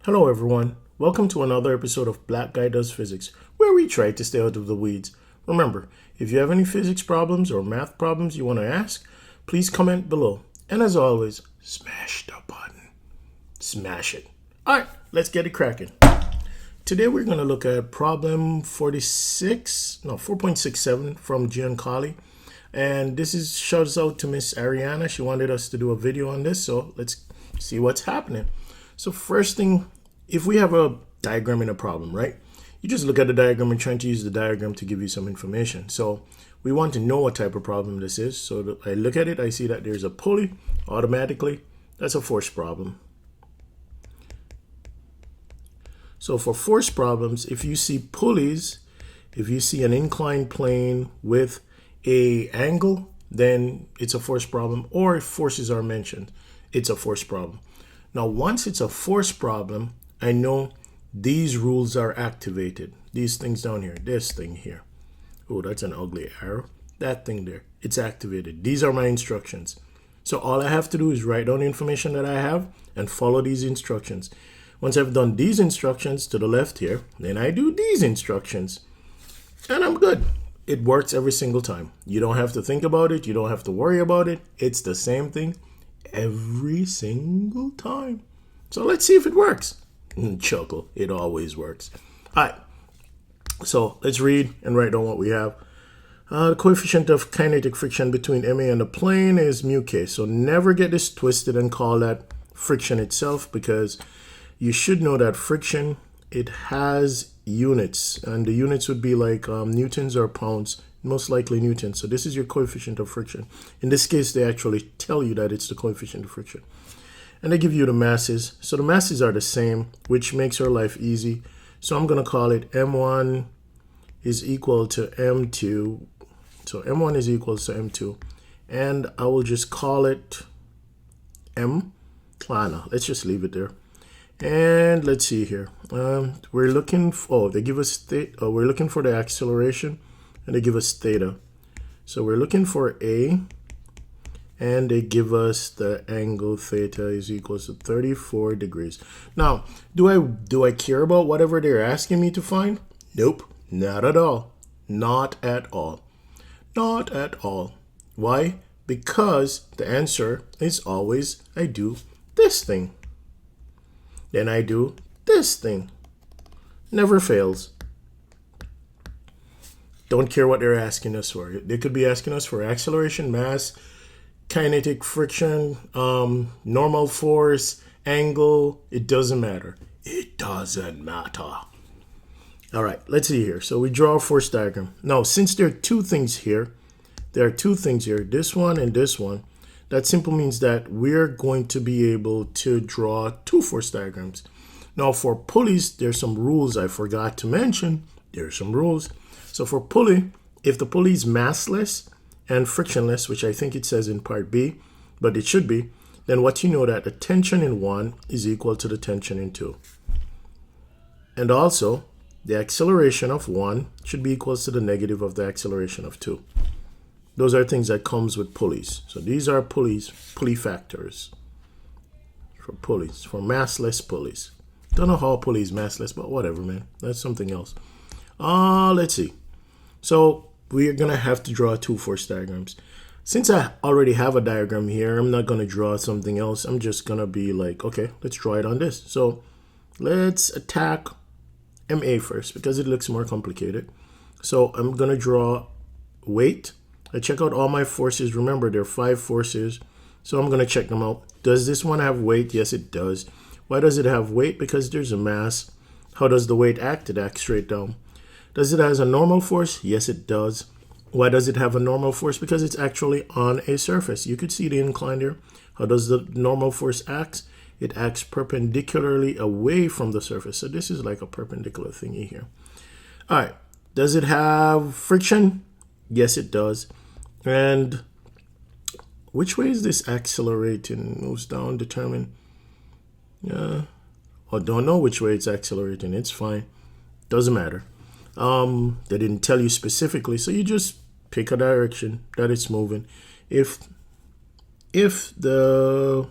Hello everyone, welcome to another episode of Black Guy Does Physics, where we try to stay out of the weeds. Remember, if you have any physics problems or math problems you want to ask, please comment below. And as always, smash the button. Smash it. Alright, let's get it cracking. Today we're going to look at problem 4.67 from Giancolli. And this is shouts out to Miss Ariana. She wanted us to do a video on this, so let's see what's happening. So first thing, if we have a diagram in a problem, right? You just look at the diagram and trying to use the diagram to give you some information. So we want to know what type of problem this is. So I look at it, I see that there's a pulley automatically. That's a force problem. So for force problems, if you see pulleys, if you see an inclined plane with a angle, then it's a force problem. Or if forces are mentioned, it's a force problem. Now, once it's a force problem, I know these rules are activated. These things down here, this thing here. Oh, that's an ugly arrow. That thing there, it's activated. These are my instructions. So all I have to do is write down the information that I have and follow these instructions. Once I've done these instructions to the left here, then I do these instructions. And I'm good. It works every single time. You don't have to think about it. You don't have to worry about it. It's the same thing every single time. So let's see if it works. Chuckle, it always works. All right, so let's read and write down what we have. The coefficient of kinetic friction between MA and the plane is mu k. So never get this twisted and call that friction itself, because you should know that friction, it has units, and the units would be like newtons or pounds, most likely newtons. So this is your coefficient of friction. In this case, they actually tell you that it's the coefficient of friction. And they give you the masses. So the masses are the same, which makes our life easy. So I'm going to call it M1 is equal to M2. So M1 is equal to M2. And I will just call it M. No, let's just leave it there. And let's see here. We're looking for, they give us we're looking for the acceleration, and they give us theta. So we're looking for A, and they give us the angle theta is equals to 34 degrees. Now, do I care about whatever they're asking me to find? Nope, not at all. Not at all. Not at all. Why? Because the answer is always I do this thing. Then I do this thing. Never fails. Don't care what they're asking us for. They could be asking us for acceleration, mass, kinetic friction, normal force, angle. It doesn't matter. It doesn't matter. All right, let's see here. So we draw a force diagram. Now, since there are two things here, this one and this one, that simply means that we're going to be able to draw two force diagrams. Now, for pulleys, there's some rules I forgot to mention. There's some rules. So for pulley, if the pulley is massless and frictionless, which I think it says in part B, but it should be, then what you know that the tension in one is equal to the tension in two. And also, the acceleration of one should be equal to the negative of the acceleration of two. Those are things that comes with pulleys. So these are pulley factors for pulleys, for massless pulleys. Don't know how a pulley is massless, but whatever, man. That's something else. Let's see. So we're going to have to draw two force diagrams. Since I already have a diagram here, I'm not going to draw something else. I'm just going to be like, okay, let's draw it on this. So let's attack MA first because it looks more complicated. So I'm going to draw weight. I check out all my forces. Remember, there are 5 forces. So I'm going to check them out. Does this one have weight? Yes, it does. Why does it have weight? Because there's a mass. How does the weight act? It acts straight down. Does it have a normal force? Yes, it does. Why does it have a normal force? Because it's actually on a surface. You could see the incline there. How does the normal force act? It acts perpendicularly away from the surface. So this is like a perpendicular thingy here. All right. Does it have friction? Yes, it does. And which way is this accelerating? Moves down, determine. I don't know which way it's accelerating. It's fine. Doesn't matter. They didn't tell you specifically, so you just pick a direction that it's moving. If the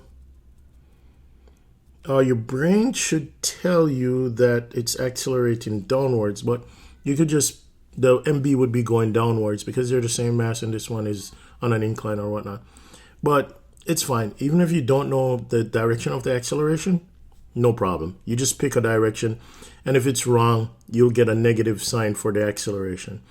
Your brain should tell you that it's accelerating downwards, but you could just, the MB would be going downwards because they're the same mass and this one is on an incline or whatnot. But it's fine. Even if you don't know the direction of the acceleration, no problem. You just pick a direction, and if it's wrong, you'll get a negative sign for the acceleration.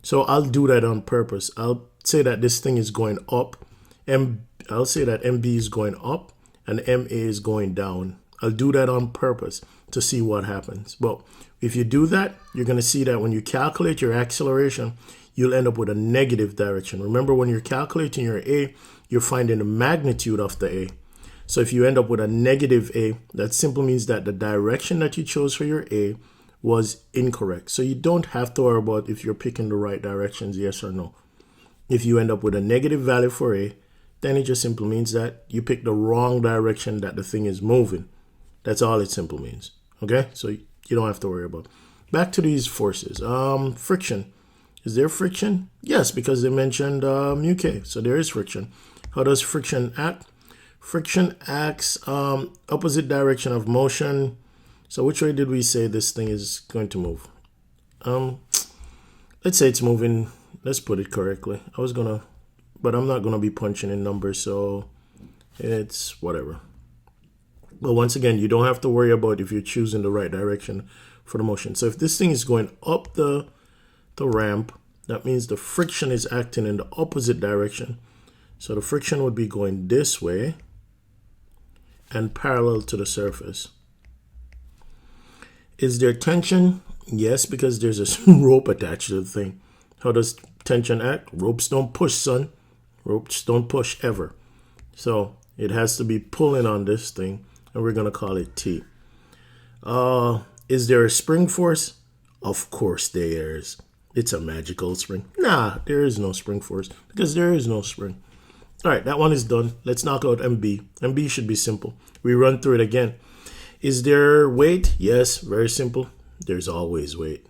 So I'll do that on purpose. I'll say that this thing is going up, and I'll say that MB is going up and MA is going down. I'll do that on purpose to see what happens. But if you do that, you're going to see that when you calculate your acceleration, you'll end up with a negative direction. Remember, when you're calculating your A, you're finding the magnitude of the A. So if you end up with a negative A, that simply means that the direction that you chose for your A was incorrect. So you don't have to worry about if you're picking the right directions, yes or no. If you end up with a negative value for A, then it just simply means that you picked the wrong direction that the thing is moving. That's all it simply means. Okay? So you don't have to worry about it. Back to these forces. Friction. Is there friction? Yes, because they mentioned mu k. So there is friction. How does friction act? Friction acts opposite direction of motion. So which way did we say this thing is going to move? Let's say it's moving. Let's put it correctly. But I'm not gonna be punching in numbers, so it's whatever. But once again, you don't have to worry about if you're choosing the right direction for the motion. So if this thing is going up the ramp, that means the friction is acting in the opposite direction. So the friction would be going this way and parallel to the surface. Is there tension? Yes, because there's a rope attached to the thing. How does tension act? Ropes don't push, son. Ropes don't push ever. So it has to be pulling on this thing, and we're going to call it T. Is there a spring force? Of course there is. It's a magical spring. Nah, there is no spring force because there is no spring. All right, that one is done. Let's knock out MB. MB should be simple. We run through it again. Is there weight? Yes, very simple. There's always weight.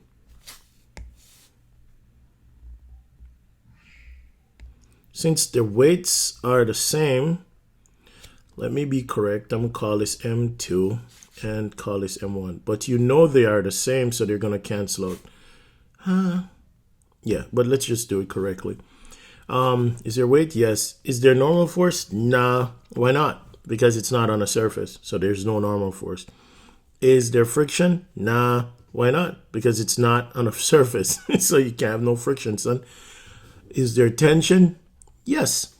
Since the weights are the same, let me be correct. I'm going to call this M2 and call this M1. But you know they are the same, so they're going to cancel out. Yeah, but let's just do it correctly. Is there weight? Yes. Is there normal force? Nah. Why not? Because it's not on a surface, so there's no normal force. Is there friction? Nah. Why not? Because it's not on a surface, so you can have no friction, son. Is there tension? Yes.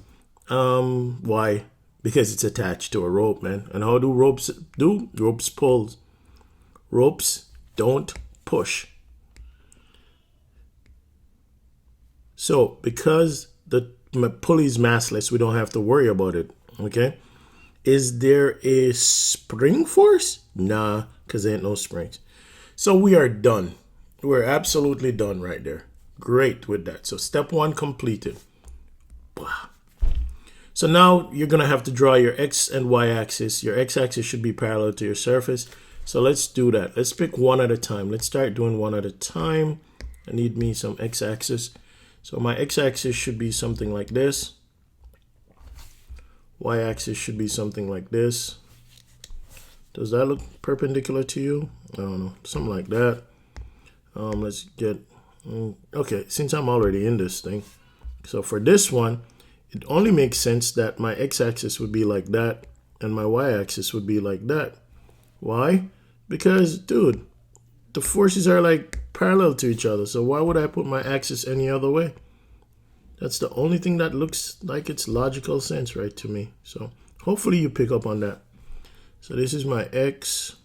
Why? Because it's attached to a rope, man. And how do ropes do? Ropes pull. Ropes don't push. So because the pulley is massless, we don't have to worry about it. Okay. Is there a spring force? Nah, because there ain't no springs. So we are done. We're absolutely done right there. Great with that. So step one completed. So now you're going to have to draw your X and Y axis. Your X axis should be parallel to your surface. So let's do that. Let's pick one at a time. Let's start doing one at a time. I need me some X axis. So my X axis should be something like this. Y axis should be something like this. Does that look perpendicular to you? I don't know. Something like that. Let's get... Okay, since I'm already in this thing. So for this one, it only makes sense that my x-axis would be like that and my y-axis would be like that. Why? Because, dude, the forces are like parallel to each other. So why would I put my axis any other way? That's the only thing that looks like it's logical sense, right, to me. So hopefully you pick up on that. So this is my x.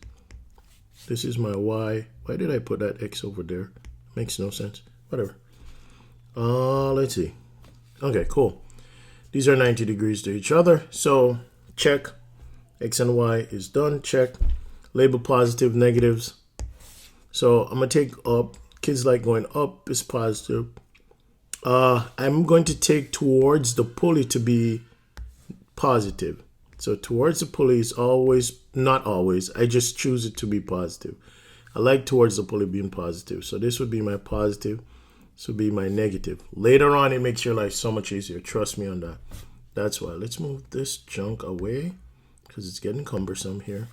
This is my y. Why did I put that x over there? Makes no sense. Whatever. Let's see. Okay, cool. These are 90 degrees to each other. So check. X and Y is done. Check. Label positive, negatives. So I'm going to take up. Kids like going up is positive. I'm going to take towards the pulley to be positive. So towards the pulley is always, not always. I just choose it to be positive. I like towards the pulley being positive. So this would be my positive. This would be my negative. Later on, it makes your life so much easier. Trust me on that. That's why. Let's move this junk away because it's getting cumbersome here.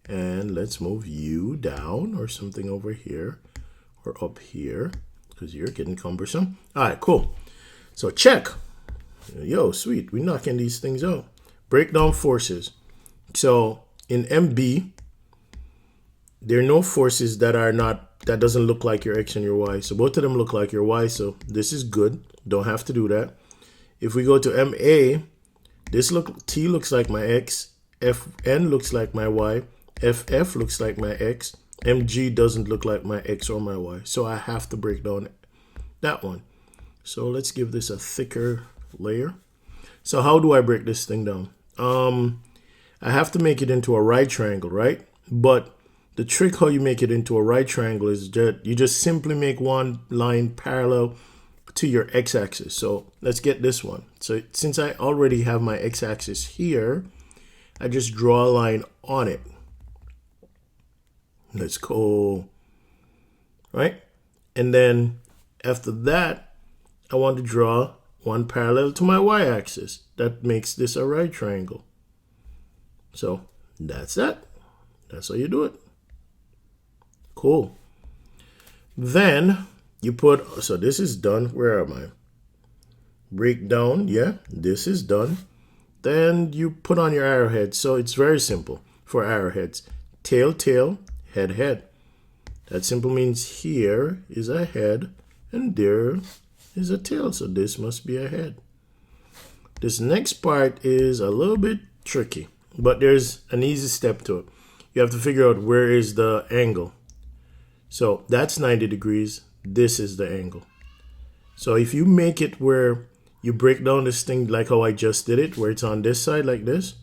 And let's move you down or something over here or up here because you're getting cumbersome. All right, cool. So check. Yo, sweet. We're knocking these things out. Breakdown forces. So in MB, there are no forces that doesn't look like your X and your Y. So both of them look like your Y. So this is good. Don't have to do that. If we go to MA, T looks like my X, FN looks like my Y, FF looks like my X, MG doesn't look like my X or my Y. So I have to break down that one. So let's give this a thicker layer. So how do I break this thing down? I have to make it into a right triangle, right? But the trick how you make it into a right triangle is that you just simply make one line parallel to your x-axis. So let's get this one. So since I already have my x-axis here, I just draw a line on it. Let's go, right? And then after that, I want to draw one parallel to my y-axis. That makes this a right triangle. So that's that. That's how you do it. Cool. Then you put, so this is done. Where am I? Breakdown. Yeah, this is done. Then you put on your arrowhead. So it's very simple for arrowheads. Tail, tail, head, head. That simple means here is a head and there is a tail. So this must be a head. This next part is a little bit tricky, but there's an easy step to it. You have to figure out where is the angle. So that's 90 degrees. This is the angle. So if you make it where you break down this thing like how I just did it, where it's on this side like this,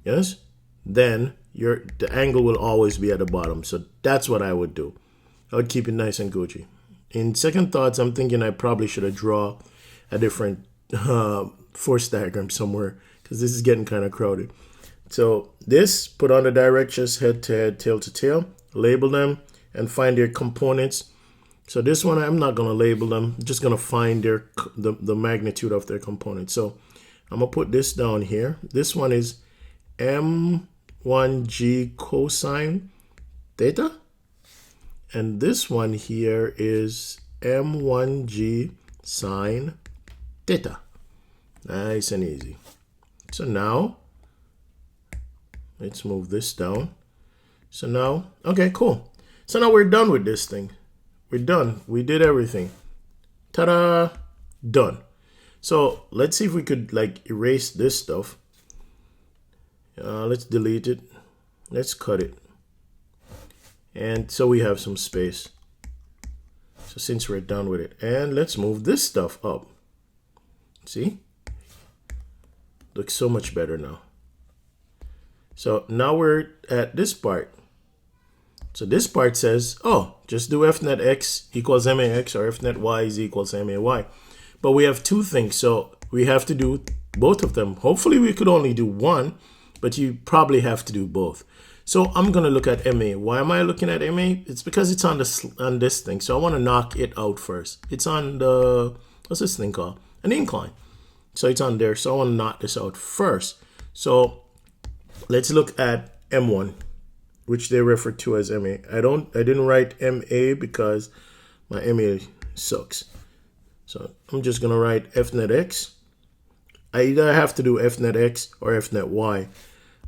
yes, then the angle will always be at the bottom. So that's what I would do. I would keep it nice and Gucci. In second thoughts, I'm thinking I probably should have drawn a different force diagram somewhere because this is getting kind of crowded. So this, put on the directions, head to head, tail to tail, label them, and find their components. So this one, I'm not going to label them. I'm just going to find the magnitude of their components. So I'm going to put this down here. This one is M1G cosine theta. And this one here is M1G sine theta. Nice and easy. So now, let's move this down. So now, okay, cool. So now we're done with this thing. We're done. We did everything. Ta-da! Done. So let's see if we could like erase this stuff. Let's delete it. Let's cut it. And so we have some space. So since we're done with it, and let's move this stuff up. See? Looks so much better now. So now we're at this part. So this part says, oh, just do f net x equals max or f net y is equals may. But we have two things, so we have to do both of them. Hopefully we could only do one, but you probably have to do both. So I'm going to look at MA. Why am I looking at MA? It's because it's on this thing. So I want to knock it out first. It's on the, what's this thing called? An incline. So it's on there. So I want to knock this out first. So let's look at M1, which they refer to as MA. I didn't write MA because my MA sucks. So I'm just going to write F net X. I either have to do F net X or F net Y.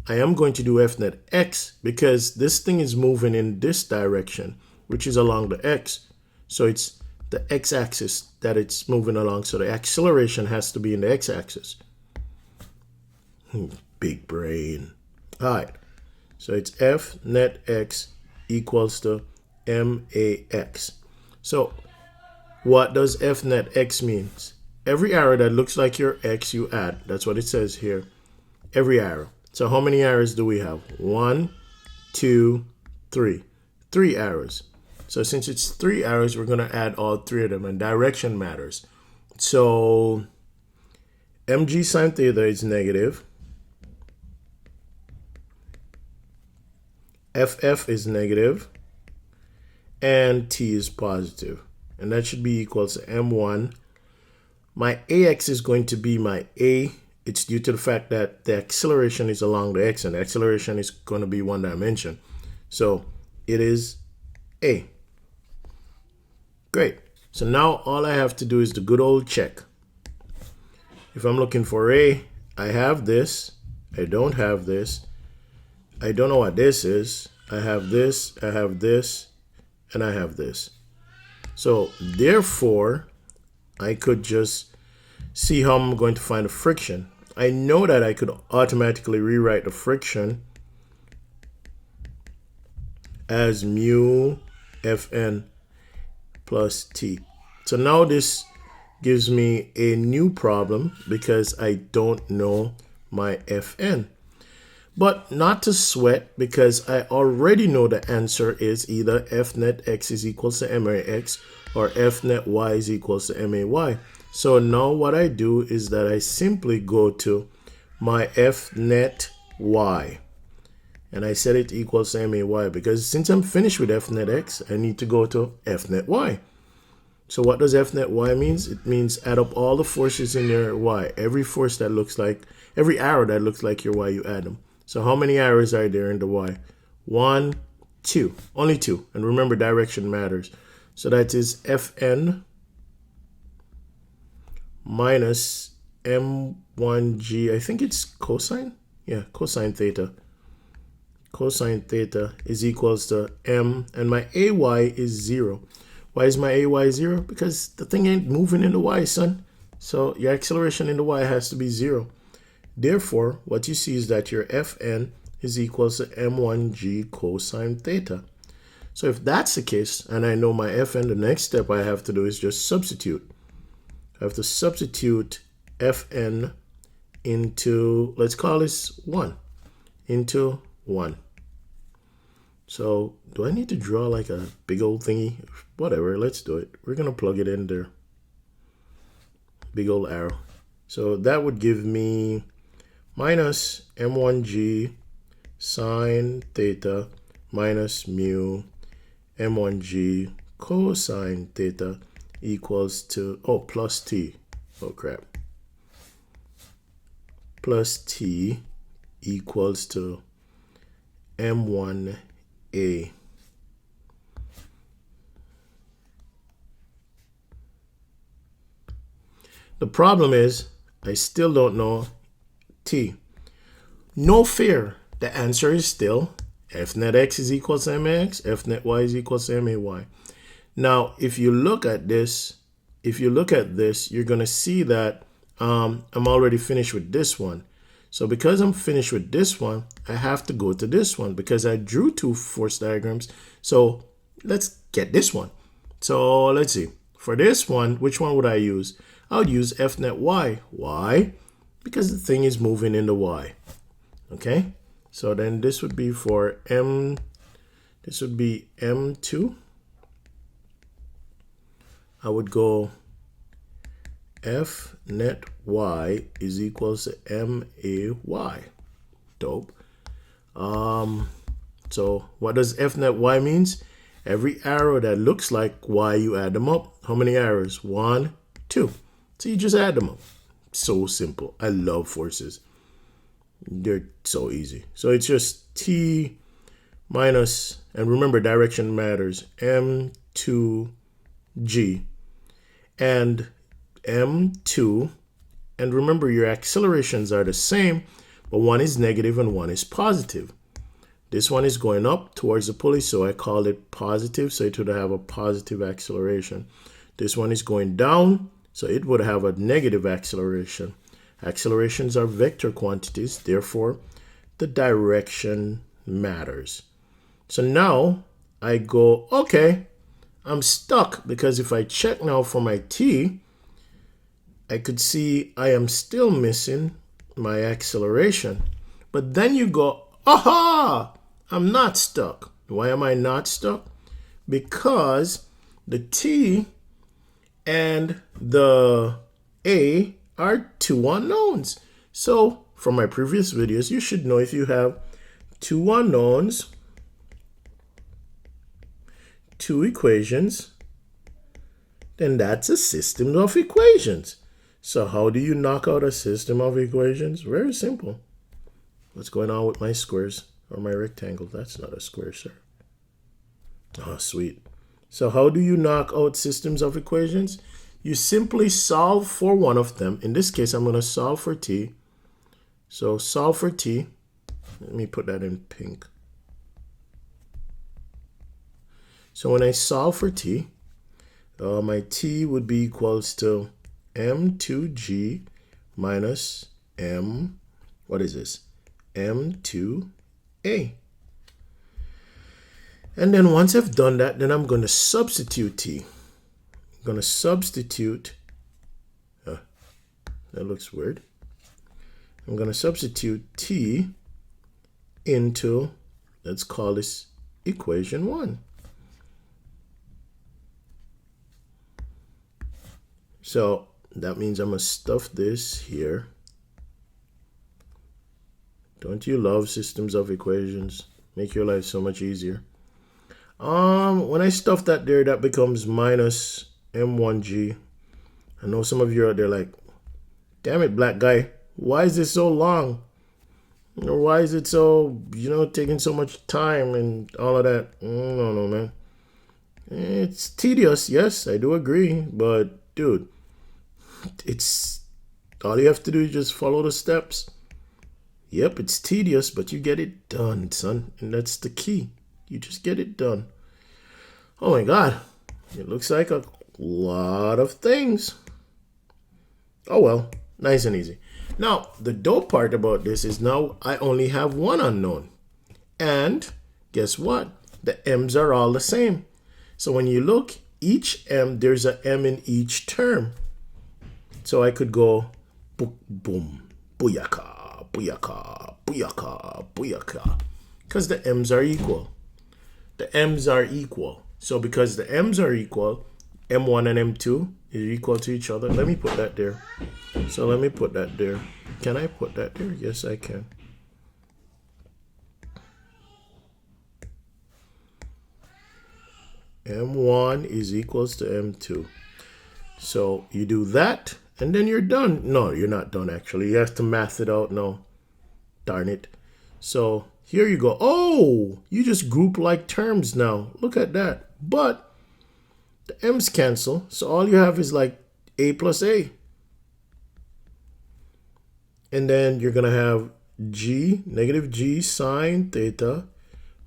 I am going to do F net X because this thing is moving in this direction, which is along the X. So it's the X axis that it's moving along. So the acceleration has to be in the X axis. Big brain. All right. So it's F net X equals to MAX. So what does F net X means? Every arrow that looks like your X, you add. That's what it says here. Every arrow. So how many arrows do we have? 1, 2, 3. 3 arrows. So since it's 3 arrows, we're going to add all 3 of them. And direction matters. So mg sine theta is negative. FF is negative. And T is positive. And that should be equal to M1. My AX is going to be my A it's due to the fact that the acceleration is along the x, and the acceleration is going to be one dimension. So it is A. Great. So now all I have to do is the good old check. If I'm looking for A, I have this, I don't have this, I don't know what this is, I have this, I have this, and I have this. So therefore, I could just see how I'm going to find the friction. I know that I could automatically rewrite the friction as mu Fn plus T. So now this gives me a new problem because I don't know my Fn. But not to sweat, because I already know the answer is either F net x is equals to max or F net y is equals to may. So now what I do is that I simply go to my F net y and I set it equals to may, because since I'm finished with F net x, I need to go to F net y. So what does F net y means? It means add up all the forces in your y. Every force that looks like, every arrow that looks like your y, you add them. So how many arrows are there in the y? 1, 2. Only 2. And remember, direction matters. So that is Fn minus m1g. I think it's cosine? Yeah, cosine theta. Cosine theta is equals to m. And my ay is 0. Why is my ay 0? Because the thing ain't moving in the y, son. So your acceleration in the y has to be 0. Therefore, what you see is that your Fn is equals to m1g cosine theta. So if that's the case, and I know my Fn, the next step I have to do is just substitute. I have to substitute Fn into, let's call this 1, into 1. So do I need to draw like a big old thingy? Whatever, let's do it. We're going to plug it in there. Big old arrow. So that would give me minus m1g sine theta minus mu m1g cosine theta equals to, plus t. Oh, crap. Plus t equals to m1a. The problem is I still don't know T. No fear. The answer is still F net x is equals to max, F net y is equals to may. Now, if you look at this, you're going to see that I'm already finished with this one. So because I'm finished with this one, I have to go to this one because I drew 2 force diagrams. So let's get this one. So let's see. For this one, which one would I use? I would use F net y. Why? Because the thing is moving in the y. Okay? So then this would be for m, this would be m2. I would go F net y is equals to may. Dope. So what does F net y means? Every arrow that looks like y, you add them up. How many arrows? 1, 2. So you just add them up. So simple. I love forces. They're so easy. So it's just t minus, and remember direction matters, m2g and m2, and remember your accelerations are the same, but one is negative and one is positive. This one is going up towards the pulley, so I call it positive, so it would have a positive acceleration. This one is going down, so it would have a negative acceleration. Accelerations are vector quantities, therefore the direction matters. So now I go, okay, I'm stuck, because if I check now for my t, I could see I am still missing my acceleration. But then you go, aha, I'm not stuck. Why am I not stuck? Because the t and the a are 2 unknowns. So from my previous videos, you should know if you have 2 unknowns, 2 equations, then that's a system of equations. So how do you knock out a system of equations? Very simple. What's going on with my squares or my rectangle? That's not a square, sir. Oh, sweet. So how do you knock out systems of equations? You simply solve for one of them. In this case, I'm going to solve for t. So solve for t. Let me put that in pink. So when I solve for t, my t would be equals to m2g minus m, what is this? m2a. And then once I've done that, then I'm going to substitute t. I'm going to substitute, that looks weird. I'm going to substitute t into, let's call this equation 1. So that means I'm going to stuff this here. Don't you love systems of equations? Make your life so much easier. When I stuff that there, that becomes minus m1g. I know some of you out there like, damn it, black guy, why is this so long? Or why is it so, taking so much time and all of that? No, man. It's tedious, yes, I do agree, but dude, it's all you have to do is just follow the steps. Yep, it's tedious, but you get it done, son. And that's the key. You just get it done. Oh my God. It looks like a lot of things. Oh well, nice and easy. Now, the dope part about this is now I only have one unknown. And guess what? The m's are all the same. So when you look, each m, there's an m in each term. So I could go boom, booyaka, booyaka, booyaka, booyaka. Because the m's are equal. The m's are equal. So because the m's are equal, m1 and m2 is equal to each other. Let me put that there. So let me put that there. Can I put that there? Yes, I can. m1 is equals to m2. So you do that, and then you're done. No, you're not done, actually. You have to math it out now. Darn it. So here you go. Oh, you just group like terms now. Look at that. But the m's cancel. So all you have is like a plus a. And then you're going to have g, negative g sine theta,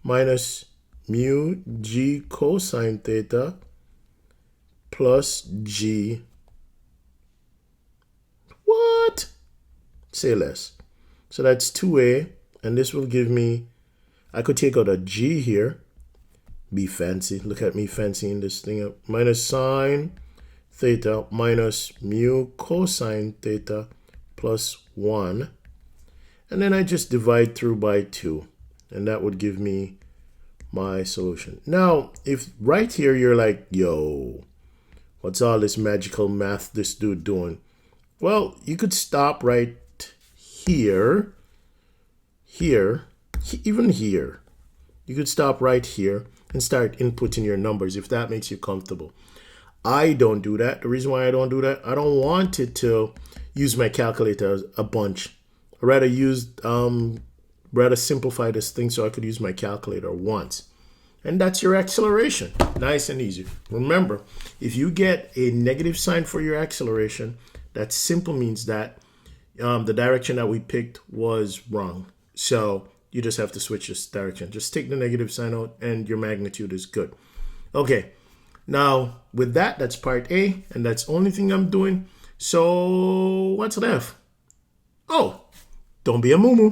minus mu g cosine theta, plus g. What? Say less. So that's 2a. And this will give me, I could take out a g here. Be fancy. Look at me fancying this thing up. Minus sine theta minus mu cosine theta plus 1. And then I just divide through by 2. And that would give me my solution. Now, if right here you're like, yo, what's all this magical math this dude doing? Well, you could stop right here. Even here. You could stop right here and start inputting your numbers if that makes you comfortable. I don't do that. The reason why I don't do that, I don't want it to use my calculator a bunch. I rather simplify this thing so I could use my calculator once. And that's your acceleration. Nice and easy. Remember, if you get a negative sign for your acceleration, that simple means that the direction that we picked was wrong. So you just have to switch this direction. Just take the negative sign out and your magnitude is good. Okay, now with that, that's part A, and that's the only thing I'm doing. So what's left? Oh, don't be a moo-moo.